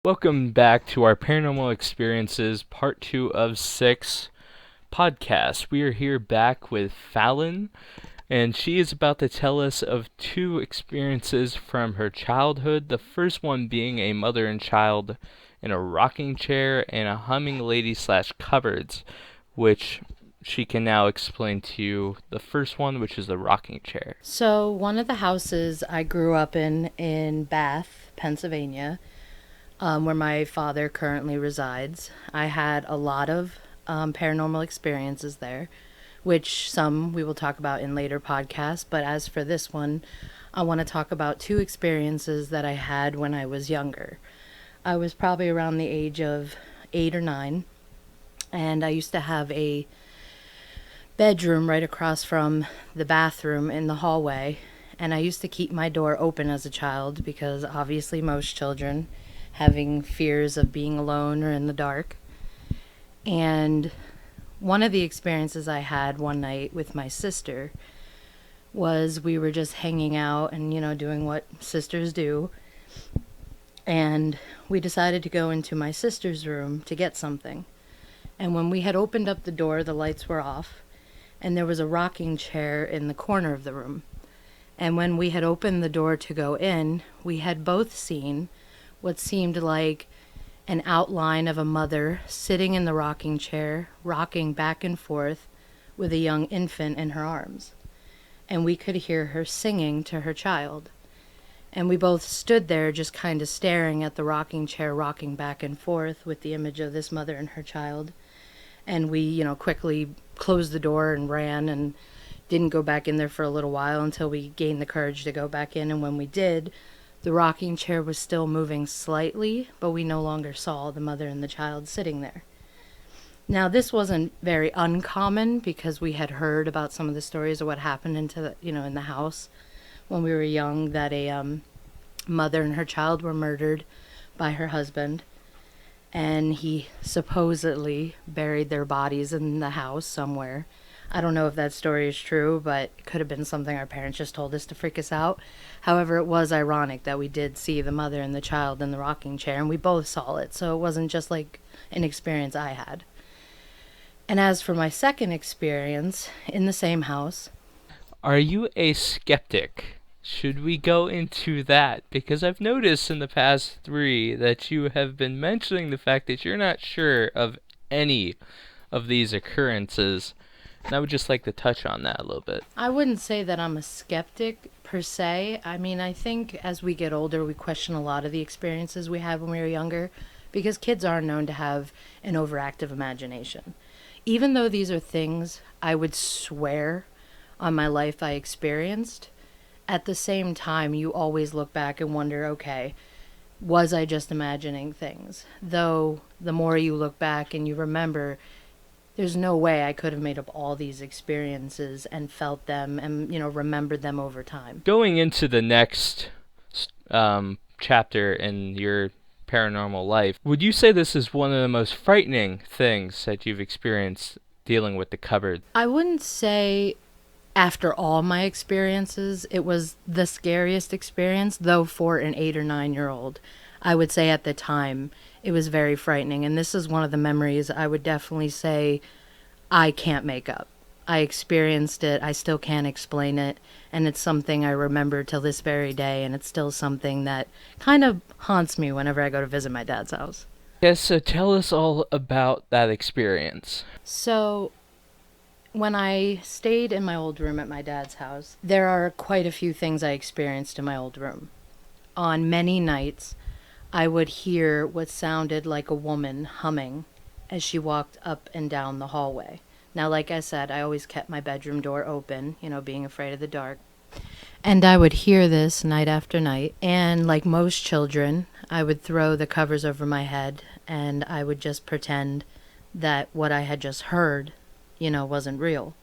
Welcome back to our Paranormal Experiences Part 2 of 6 podcast. We are here back with Fallon, and she is about to tell us of two experiences from her childhood. The first one being a mother and child in a rocking chair and a humming lady slash cupboards, which she can now explain to you. The first one, which is the rocking chair. So, one of the houses I grew up in Bath, Pennsylvania, where my father currently resides, I had a lot of paranormal experiences there, which some we will talk about in later podcasts. But as for this one, I want to talk about two experiences that I had when I was younger. I was probably around the age of 8 or 9, and I used to have a bedroom right across from the bathroom in the hallway. And I used to keep my door open as a child because obviously most children having fears of being alone or in the dark. And one of the experiences I had one night with my sister was we were just hanging out and, doing what sisters do. And we decided to go into my sister's room to get something. And when we had opened up the door, the lights were off, and there was a rocking chair in the corner of the room. And when we had opened the door to go in, we had both seen what seemed like an outline of a mother sitting in the rocking chair, rocking back and forth with a young infant in her arms. And we could hear her singing to her child. And we both stood there just kind of staring at the rocking chair rocking back and forth with the image of this mother and her child. And we, quickly closed the door and ran and didn't go back in there for a little while until we gained the courage to go back in. And when we did, the rocking chair was still moving slightly, but we no longer saw the mother and the child sitting there. Now, this wasn't very uncommon because we had heard about some of the stories of what happened in the house when we were young, that a mother and her child were murdered by her husband, and he supposedly buried their bodies in the house somewhere. I don't know if that story is true, but it could have been something our parents just told us to freak us out. However, it was ironic that we did see the mother and the child in the rocking chair, and we both saw it, so it wasn't just like an experience I had. And as for my second experience in the same house, Are you a skeptic? Should we go into that? Because I've noticed in the past three that you have been mentioning the fact that you're not sure of any of these occurrences. And I would just like to touch on that a little bit. I wouldn't say that I'm a skeptic per se. I mean, I think as we get older, we question a lot of the experiences we had when we were younger because kids are known to have an overactive imagination. Even though these are things I would swear on my life I experienced, at the same time, you always look back and wonder, okay, was I just imagining things? Though the more you look back and you remember, there's no way I could have made up all these experiences and felt them and, remembered them over time. Going into the next chapter in your paranormal life, would you say this is one of the most frightening things that you've experienced dealing with the cupboard? I wouldn't say after all my experiences, it was the scariest experience, though for an 8 or 9 year old. I would say at the time it was very frightening. And this is one of the memories I would definitely say I can't make up. I experienced it, I still can't explain it, and it's something I remember till this very day, and it's still something that kind of haunts me whenever I go to visit my dad's house. Yes, so tell us all about that experience. So, when I stayed in my old room at my dad's house, there are quite a few things I experienced in my old room. On many nights, I would hear what sounded like a woman humming as she walked up and down the hallway. Now, like I said, I always kept my bedroom door open, being afraid of the dark. And I would hear this night after night. And like most children, I would throw the covers over my head and I would just pretend that what I had just heard, wasn't real.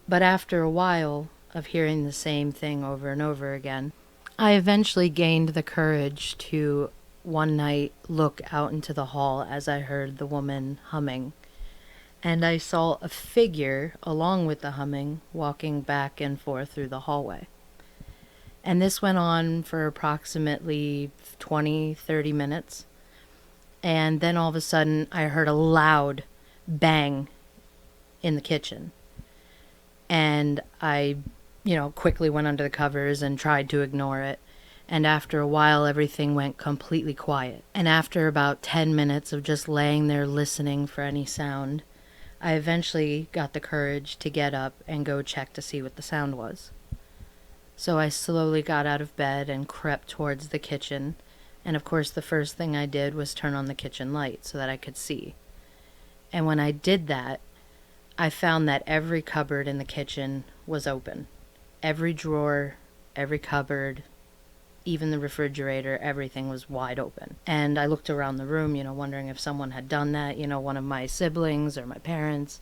But after a while of hearing the same thing over and over again, I eventually gained the courage to one night look out into the hall as I heard the woman humming. And I saw a figure, along with the humming, walking back and forth through the hallway. And this went on for approximately 20, 30 minutes. And then all of a sudden, I heard a loud bang in the kitchen. And I, quickly went under the covers and tried to ignore it. And after a while, everything went completely quiet. And after about 10 minutes of just laying there listening for any sound, I eventually got the courage to get up and go check to see what the sound was. So I slowly got out of bed and crept towards the kitchen. And of course, the first thing I did was turn on the kitchen light so that I could see. And when I did that, I found that every cupboard in the kitchen was open. Every drawer, every cupboard, even the refrigerator, everything was wide open. And I looked around the room, wondering if someone had done that, one of my siblings or my parents,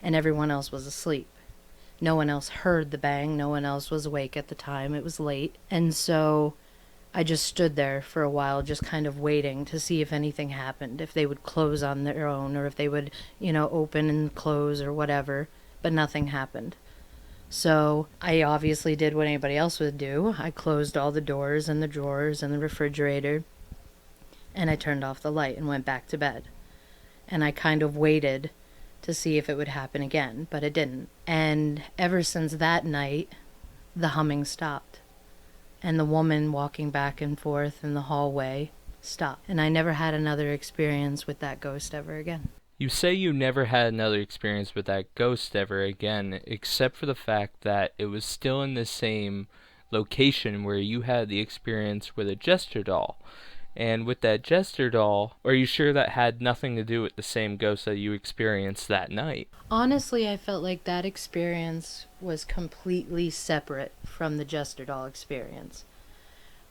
and everyone else was asleep. No one else heard the bang. No one else was awake at the time. It was late. And so I just stood there for a while, just kind of waiting to see if anything happened, if they would close on their own, or if they would, open and close or whatever. But nothing happened. So I obviously did what anybody else would do. I closed all the doors and the drawers and the refrigerator, and I turned off the light and went back to bed. And I kind of waited to see if it would happen again, but it didn't. And ever since that night, the humming stopped. And the woman walking back and forth in the hallway stopped. And I never had another experience with that ghost ever again. You say you never had another experience with that ghost ever again, except for the fact that it was still in the same location where you had the experience with a jester doll. And with that jester doll, are you sure that had nothing to do with the same ghost that you experienced that night? Honestly, I felt like that experience was completely separate from the jester doll experience.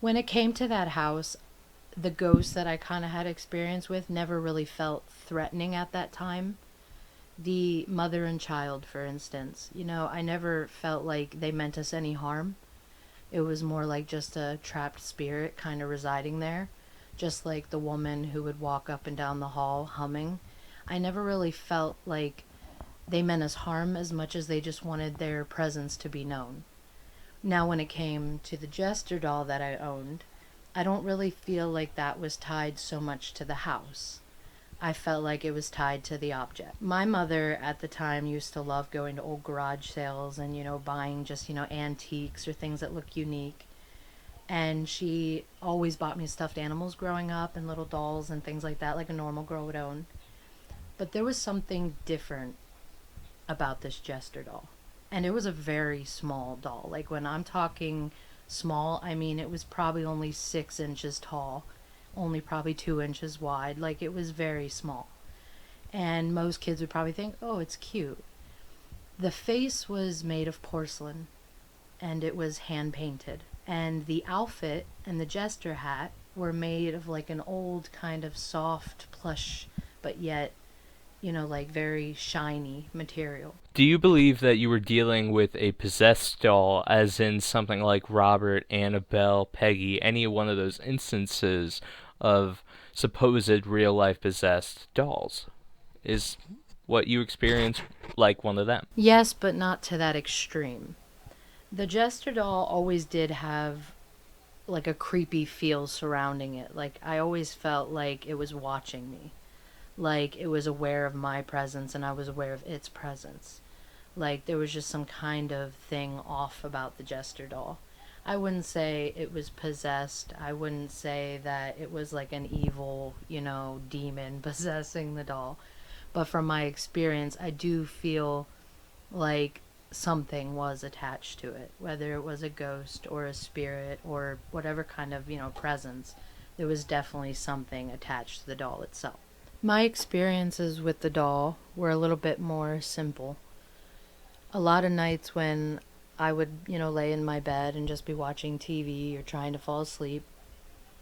When it came to that house, the ghost that I kind of had experience with never really felt threatening at that time. The mother and child, for instance, I never felt like they meant us any harm. It was more like just a trapped spirit kind of residing there, just like the woman who would walk up and down the hall humming. I never really felt like they meant us harm as much as they just wanted their presence to be known. Now, when it came to the jester doll that I owned, I don't really feel like that was tied so much to the house. I felt like it was tied to the object. My mother at the time used to love going to old garage sales and, buying just, antiques or things that look unique. And she always bought me stuffed animals growing up and little dolls and things like that, like a normal girl would own. But there was something different about this jester doll. And it was a very small doll. Like when I'm talking small, I mean it was probably only 6 inches tall, only probably 2 inches wide. Like it was very small. And most kids would probably think, oh, it's cute. The face was made of porcelain and it was hand painted. And the outfit and the jester hat were made of like an old kind of soft plush, but yet, like very shiny material. Do you believe that you were dealing with a possessed doll, as in something like Robert, Annabelle, Peggy, any one of those instances of supposed real life possessed dolls? Is what you experienced like one of them? Yes, but not to that extreme. The jester doll always did have like a creepy feel surrounding it. Like I always felt like it was watching me. Like it was aware of my presence and I was aware of its presence. Like there was just some kind of thing off about the jester doll. I wouldn't say it was possessed. I wouldn't say that it was like an evil, demon possessing the doll. But from my experience, I do feel like something was attached to it, whether it was a ghost or a spirit or whatever kind of, presence. There was definitely something attached to the doll itself. My experiences with the doll were a little bit more simple. A lot of nights when I would, lay in my bed and just be watching TV or trying to fall asleep,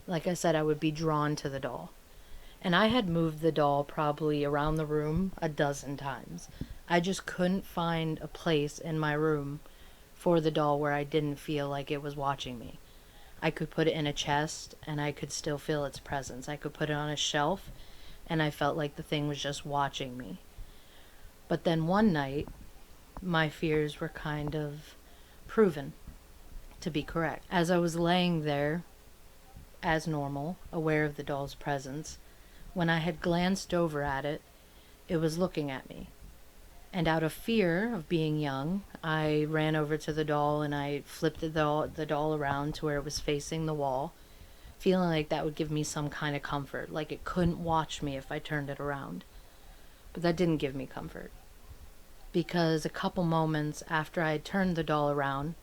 like I said, I would be drawn to the doll. And I had moved the doll probably around the room a dozen times. I just couldn't find a place in my room for the doll where I didn't feel like it was watching me. I could put it in a chest and I could still feel its presence. I could put it on a shelf and I felt like the thing was just watching me. But then one night, my fears were kind of proven to be correct. As I was laying there, as normal, aware of the doll's presence, when I had glanced over at it, it was looking at me. And out of fear of being young, I ran over to the doll and I flipped the doll around to where it was facing the wall, feeling like that would give me some kind of comfort, like it couldn't watch me if I turned it around. But that didn't give me comfort. Because a couple moments after I had turned the doll around,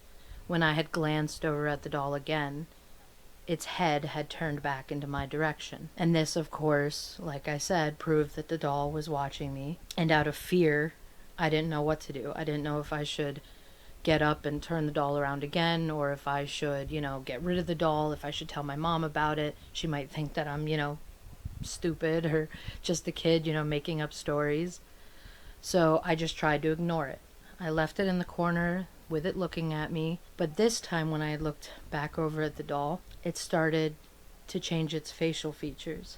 when I had glanced over at the doll again, its head had turned back into my direction. And this, of course, like I said, proved that the doll was watching me. And out of fear, I didn't know what to do. I didn't know if I should get up and turn the doll around again, or if I should, get rid of the doll, if I should tell my mom about it. She might think that I'm, stupid or just a kid, making up stories. So I just tried to ignore it. I left it in the corner with it looking at me, but this time when I looked back over at the doll, it started to change its facial features.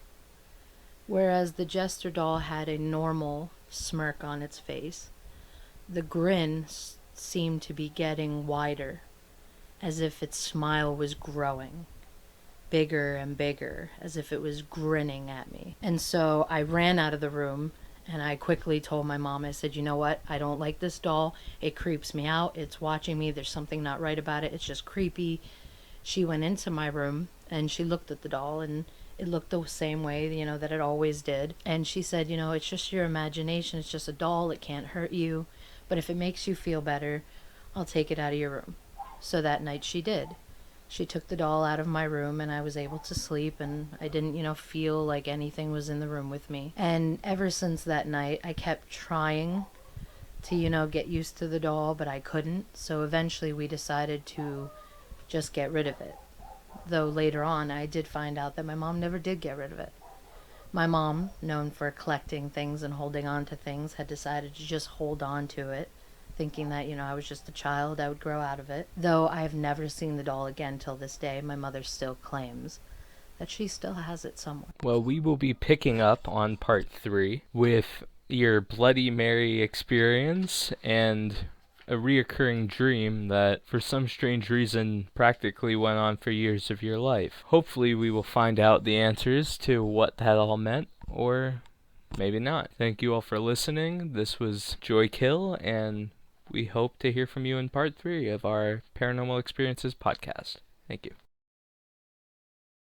Whereas the jester doll had a normal smirk on its face, the grin seemed to be getting wider, as if its smile was growing, bigger and bigger, as if it was grinning at me. And so I ran out of the room and I quickly told my mom, I said, you know what? I don't like this doll. It creeps me out. It's watching me. There's something not right about it. It's just creepy. She went into my room and she looked at the doll and it looked the same way, that it always did. And she said, it's just your imagination. It's just a doll. It can't hurt you. But if it makes you feel better, I'll take it out of your room. So that night she did. She took the doll out of my room and I was able to sleep and I didn't, feel like anything was in the room with me. And ever since that night, I kept trying to, get used to the doll, but I couldn't. So eventually we decided to just get rid of it. Though later on, I did find out that my mom never did get rid of it. My mom, known for collecting things and holding on to things, had decided to just hold on to it, thinking that, I was just a child, I would grow out of it. Though I have never seen the doll again till this day, my mother still claims that she still has it somewhere. Well, we will be picking up on part 3 with your Bloody Mary experience and a reoccurring dream that, for some strange reason, practically went on for years of your life. Hopefully we will find out the answers to what that all meant, or maybe not. Thank you all for listening. This was Joy Kill, and we hope to hear from you in part 3 of our Paranormal Experiences podcast. Thank you.